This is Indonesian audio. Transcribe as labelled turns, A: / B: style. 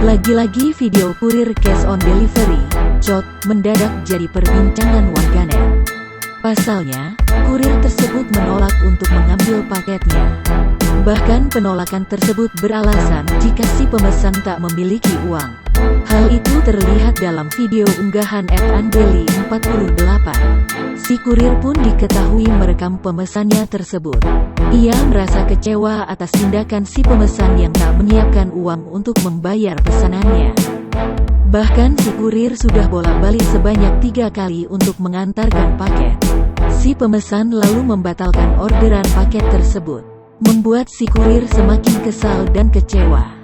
A: Lagi-lagi video kurir cash on delivery, COD, mendadak jadi perbincangan warganet. Pasalnya, kurir tersebut menolak untuk mengambil paketnya. Bahkan penolakan tersebut beralasan jika si pemesan tak memiliki uang. Hal itu terlihat dalam video unggahan @andeli48. Si kurir pun diketahui merekam pemesannya tersebut. Ia merasa kecewa atas tindakan si pemesan yang tak menyiapkan uang untuk membayar pesanannya. Bahkan si kurir sudah bolak-balik sebanyak 3 kali untuk mengantarkan paket. Si pemesan lalu membatalkan orderan paket tersebut, membuat si kurir semakin kesal dan kecewa.